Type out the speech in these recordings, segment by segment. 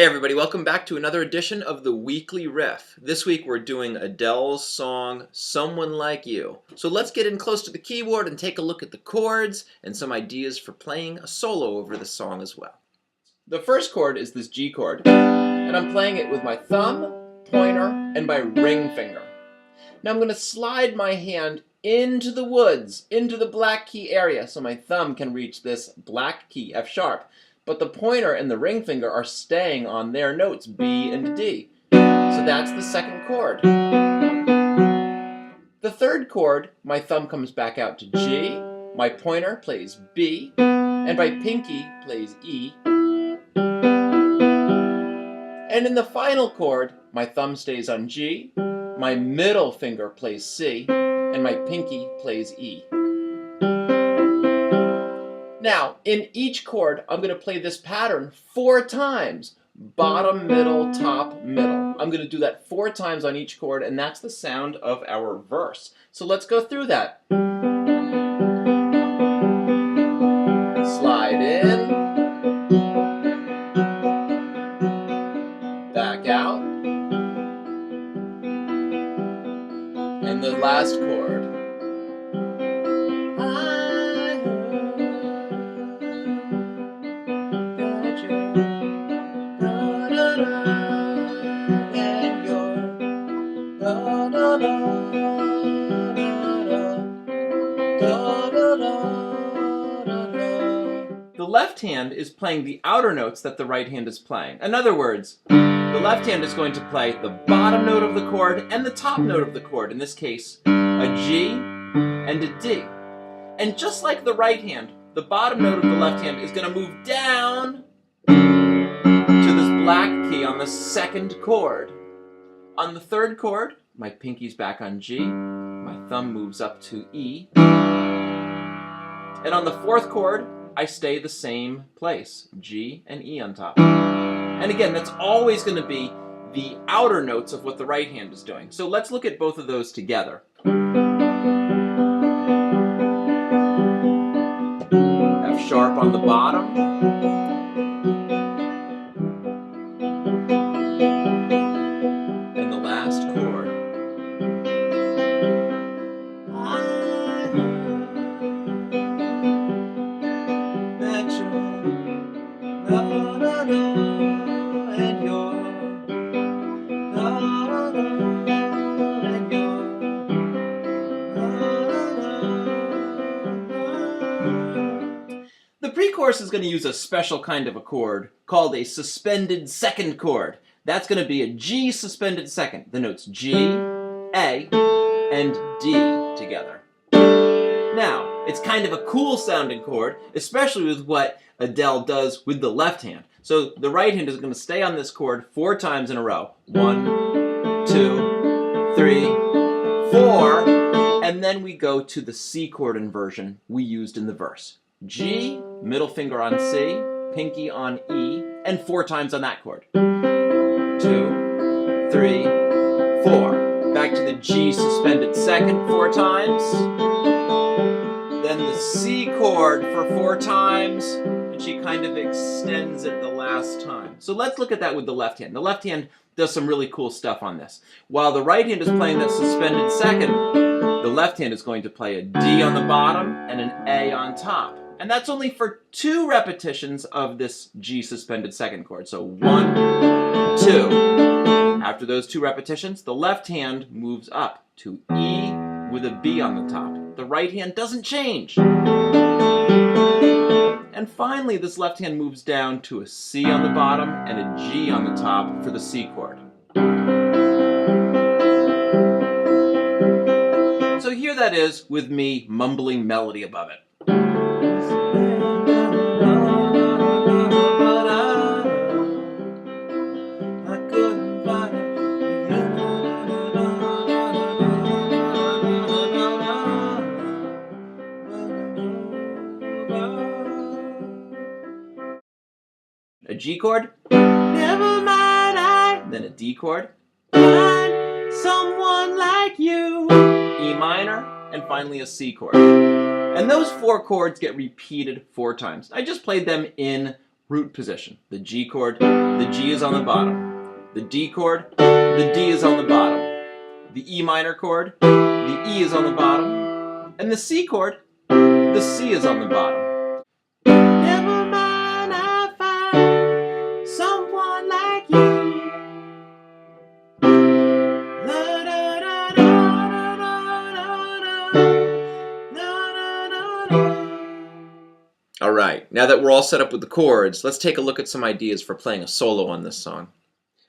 Hey everybody, welcome back to another edition of the Weekly Riff. This week we're doing Adele's song, Someone Like You. So let's get in close to the keyboard and take a look at the chords and some ideas for playing a solo over the song as well. The first chord is this G chord, and I'm playing it with my thumb, pointer, and my ring finger. Now I'm going to slide my hand into the woods, into the black key area, so my thumb can reach this black key, F sharp. But the pointer and the ring finger are staying on their notes, B and D. So that's the second chord. The third chord, my thumb comes back out to G, my pointer plays B, and my pinky plays E. And in the final chord, my thumb stays on G, my middle finger plays C, and my pinky plays E. Now, in each chord, I'm going to play this pattern 4 times. Bottom, middle, top, middle. I'm going to do that 4 times on each chord, and that's the sound of our verse. So let's go through that. Slide in. Back out. And the last chord. The left hand is playing the outer notes that the right hand is playing. In other words, the left hand is going to play the bottom note of the chord and the top note of the chord, in this case, a G and a D. And just like the right hand, the bottom note of the left hand is going to move down to this black key on the second chord. On the third chord, my pinky's back on G, my thumb moves up to E, and on the fourth chord, I stay the same place, G and E on top. And again, that's always going to be the outer notes of what the right hand is doing. So let's look at both of those together. F sharp on the bottom. And the last chord. The pre-chorus is going to use a special kind of a chord called a suspended second chord. That's going to be a G suspended second. The notes G, A, and D together. Now, it's kind of a cool sounding chord, especially with what Adele does with the left hand. So the right hand is going to stay on this chord 4 times in a row. 1, 2, 3, 4, and then we go to the C chord inversion we used in the verse. G, middle finger on C, pinky on E, and 4 times on that chord. 2, 3, 4. Back to the G suspended second 4 times. Then the C chord for 4 times, and she kind of extends it the last time. So let's look at that with the left hand. The left hand does some really cool stuff on this. While the right hand is playing that suspended second, the left hand is going to play a D on the bottom and an A on top. And that's only for 2 repetitions of this G suspended second chord. So 1, 2. After those 2 repetitions, the left hand moves up to E with a B on the top. The right hand doesn't change. And finally, this left hand moves down to a C on the bottom and a G on the top for the C chord. So here that is with me mumbling melody above it. A G chord, never mind then a D chord, find someone like you, E minor, and finally a C chord. And those 4 chords get repeated 4 times. I just played them in root position. The G chord, the G is on the bottom. The D chord, the D is on the bottom. The E minor chord, the E is on the bottom. And the C chord, the C is on the bottom. Never mind, I find someone like you. All right, now that we're all set up with the chords, let's take a look at some ideas for playing a solo on this song.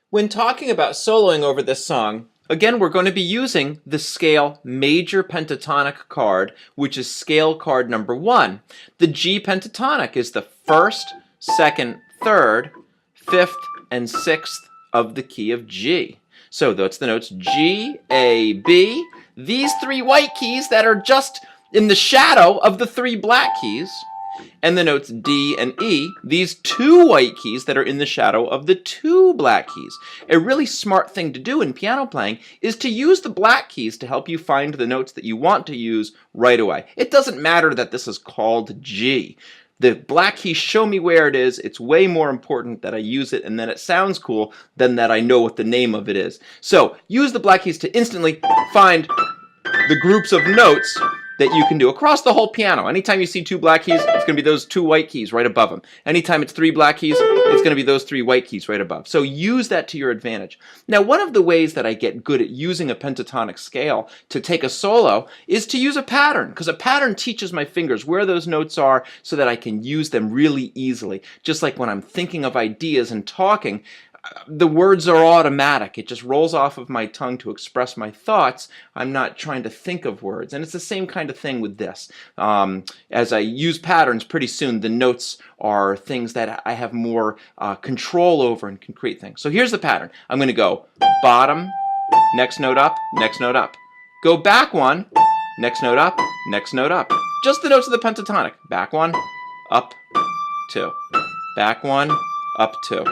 When talking about soloing over this song, again, we're going to be using the scale major pentatonic chord, which is scale chord number 1. The G pentatonic is the 1st, 2nd, 3rd, 5th, and 6th of the key of G. So that's the notes G, A, B. These 3 white keys that are just in the shadow of the 3 black keys. And the notes D and E, these 2 white keys that are in the shadow of the 2 black keys. A really smart thing to do in piano playing is to use the black keys to help you find the notes that you want to use right away. It doesn't matter that this is called G. The black keys show me where it is. It's way more important that I use it and that it sounds cool than that I know what the name of it is. So use the black keys to instantly find the groups of notes that you can do across the whole piano. Anytime you see 2 black keys, it's going to be those 2 white keys right above them. Anytime it's 3 black keys, it's going to be those 3 white keys right above. So use that to your advantage. Now, one of the ways that I get good at using a pentatonic scale to take a solo is to use a pattern, because a pattern teaches my fingers where those notes are so that I can use them really easily. Just like when I'm thinking of ideas and talking, the words are automatic. It just rolls off of my tongue to express my thoughts. I'm not trying to think of words. And it's the same kind of thing with this. As I use patterns, pretty soon the notes are things that I have more control over and can create things. So here's the pattern. I'm going to go bottom, next note up, next note up. Go back 1, next note up, next note up. Just the notes of the pentatonic. Back 1, up 2. Back 1, up 2.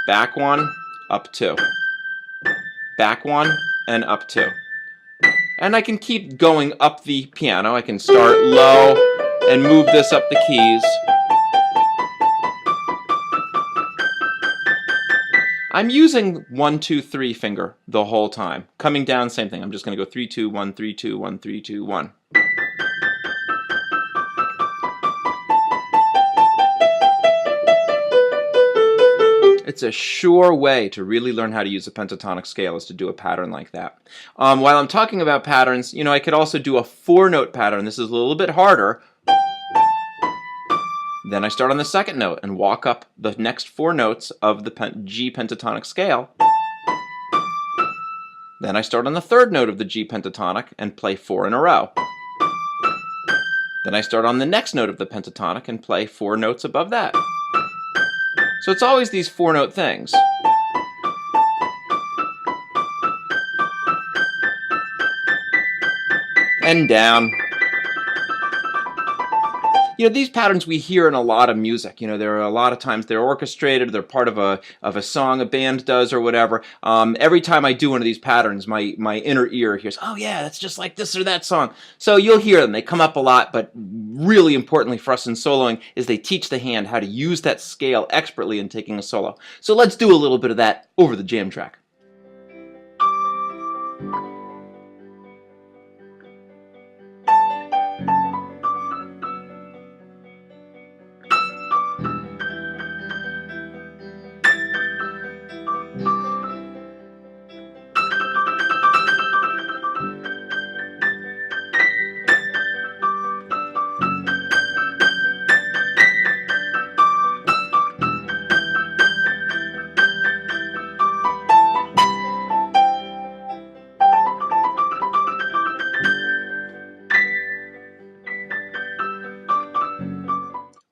Back 1, up 2. Back 1, and up 2. And I can keep going up the piano. I can start low and move this up the keys. I'm using 1, 2, 3 finger the whole time. Coming down, same thing. I'm just going to go 3, 2, 1, 3, 2, 1, 3, 2, 1. It's a sure way to really learn how to use a pentatonic scale is to do a pattern like that. While I'm talking about patterns, I could also do a 4-note pattern. This is a little bit harder. Then I start on the 2nd note and walk up the next 4 notes of the G pentatonic scale. Then I start on the 3rd note of the G pentatonic and play 4 in a row. Then I start on the next note of the pentatonic and play 4 notes above that. So it's always these 4-note things. And down. These patterns we hear in a lot of music. There are a lot of times they're orchestrated, they're part of a song a band does or whatever. Every time I do one of these patterns, my inner ear hears, oh yeah, that's just like this or that song. So you'll hear them. They come up a lot, but really importantly for us in soloing is they teach the hand how to use that scale expertly in taking a solo. So let's do a little bit of that over the jam track.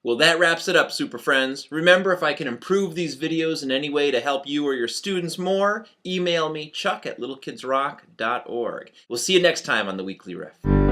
Well, that wraps it up, Super Friends. Remember, if I can improve these videos in any way to help you or your students more, email me, chuck@littlekidsrock.org. We'll see you next time on The Weekly Riff.